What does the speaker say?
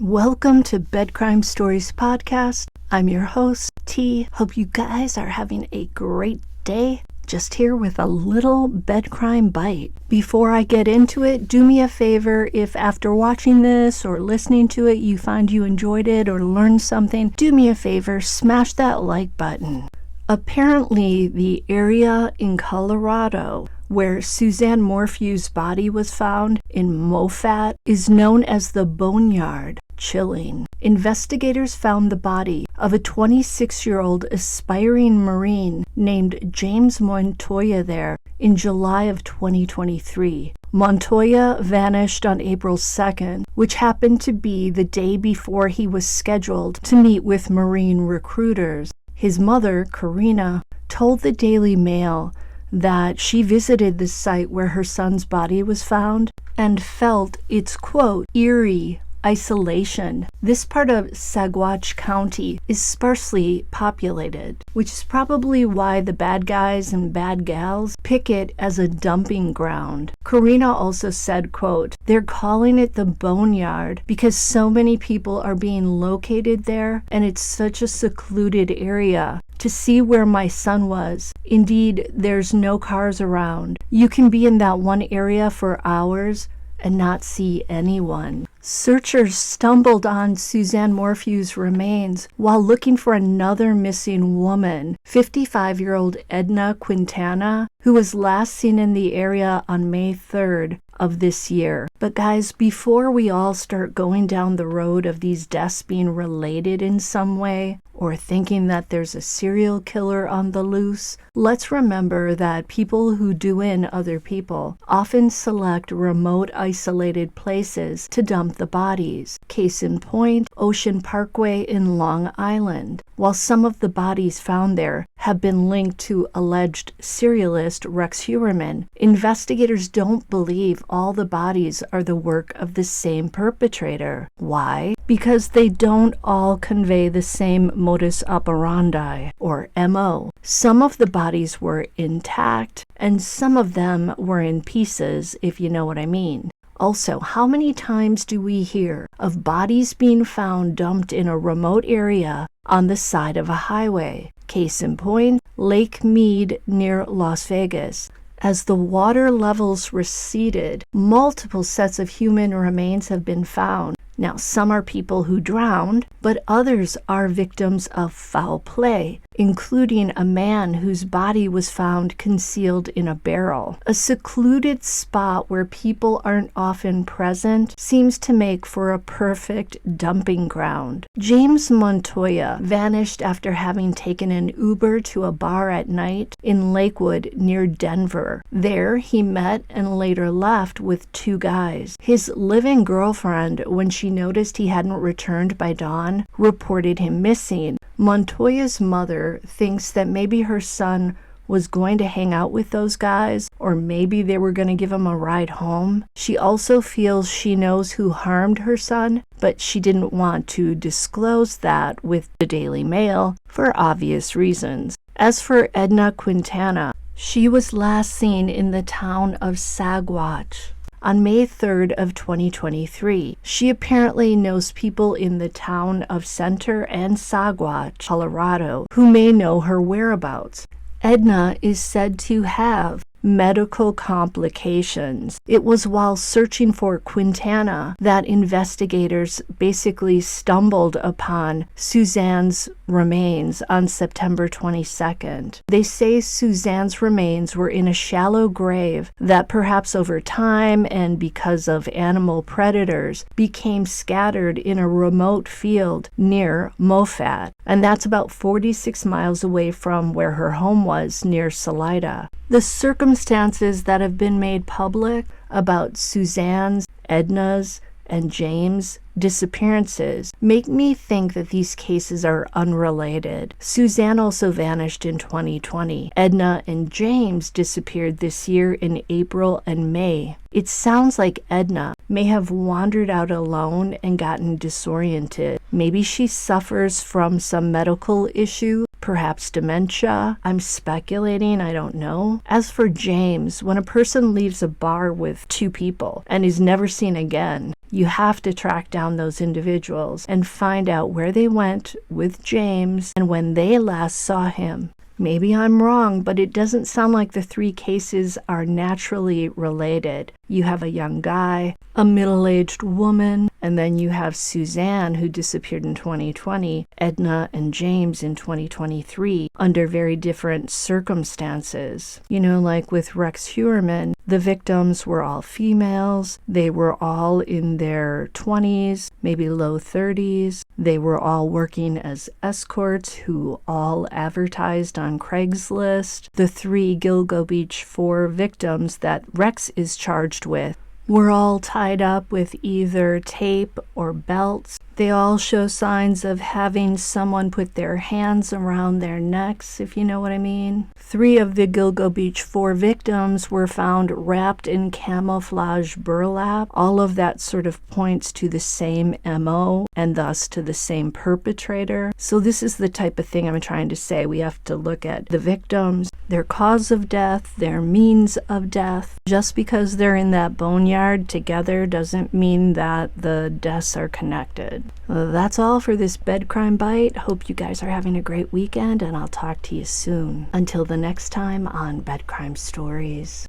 Welcome to Bed Crime Stories Podcast. I'm your host, T. Hope you guys are having a great day. Just here with a little bed crime bite. Before I get into it, do me a favor, if after watching this or listening to it you find you enjoyed it or learned something, do me a favor, smash that like button. Apparently, the area in Colorado where Suzanne Morphew's body was found in Moffat is known as the Boneyard. Chilling. Investigators found the body of a 26-year-old aspiring Marine named James Montoya there in July of 2023. Montoya vanished on April 2nd, which happened to be the day before he was scheduled to meet with Marine recruiters. His mother, Karina, told the Daily Mail that she visited the site where her son's body was found and felt its, quote, eerie isolation. This part of Saguache County is sparsely populated, which is probably why the bad guys and bad gals pick it as a dumping ground. Karina also said, quote, they're calling it the Boneyard because so many people are being located there and it's such a secluded area. To see where my son was. Indeed, there's no cars around. You can be in that one area for hours and not see anyone. Searchers stumbled on Suzanne Morphew's remains while looking for another missing woman, 55-year-old Edna Quintana, who was last seen in the area on May 3rd of this year. But guys, before we all start going down the road of these deaths being related in some way, or thinking that there's a serial killer on the loose, let's remember that people who do in other people often select remote, isolated places to dump the bodies. Case in point, Ocean Parkway in Long Island. While some of the bodies found there have been linked to alleged serialist Rex Heuermann, investigators don't believe all the bodies are the work of the same perpetrator. Why? Because they don't all convey the same modus operandi, or MO. Some of the bodies were intact, and some of them were in pieces, if you know what I mean. Also, how many times do we hear of bodies being found dumped in a remote area on the side of a highway? Case in point, Lake Mead near Las Vegas. As the water levels receded, multiple sets of human remains have been found. Now, some are people who drowned, but others are victims of foul play, including a man whose body was found concealed in a barrel. A secluded spot where people aren't often present seems to make for a perfect dumping ground. James Montoya vanished after having taken an Uber to a bar at night in Lakewood near Denver. There, he met and later left with two guys. His live-in girlfriend, when she noticed he hadn't returned by dawn, reported him missing. Montoya's mother thinks that maybe her son was going to hang out with those guys, or maybe they were going to give him a ride home. She also feels she knows who harmed her son, but she didn't want to disclose that with the Daily Mail for obvious reasons. As for Edna Quintana, she was last seen in the town of Saguache on May 3rd of 2023. She apparently knows people in the town of Center and Saguache, Colorado, who may know her whereabouts. Edna is said to have medical complications. It was while searching for Quintana that investigators basically stumbled upon Suzanne's remains on September 22nd. They say Suzanne's remains were in a shallow grave that perhaps over time and because of animal predators became scattered in a remote field near Moffat, and that's about 46 miles away from where her home was near Salida. The circumstances that have been made public about Suzanne's, Edna's, and James' disappearances make me think that these cases are unrelated. Suzanne also vanished in 2020. Edna and James disappeared this year in April and May. It sounds like Edna may have wandered out alone and gotten disoriented. Maybe she suffers from some medical issue perhaps dementia. I'm speculating, I don't know. As for James, when a person leaves a bar with 2 people and is never seen again, you have to track down those individuals and find out where they went with James and when they last saw him. Maybe I'm wrong, but it doesn't sound like the 3 cases are naturally related. You have a young guy, a middle-aged woman, and then you have Suzanne, who disappeared in 2020, Edna and James in 2023, under very different circumstances. You know, like with Rex Heuermann, the victims were all females. They were all in their 20s, maybe low 30s. They were all working as escorts who all advertised on Craigslist. The 3 Gilgo Beach 4 victims that Rex is charged with were all tied up with either tape or belts. They all show signs of having someone put their hands around their necks, if you know what I mean. 3 of the Gilgo Beach 4 victims were found wrapped in camouflage burlap. All of that sort of points to the same MO and thus to the same perpetrator. So this is the type of thing I'm trying to say. We have to look at the victims, their cause of death, their means of death. Just because they're in that boneyard together doesn't mean that the deaths are connected. That's all for this bed crime bite. Hope you guys are having a great weekend, and I'll talk to you soon. Until the next time on Bed Crime Stories.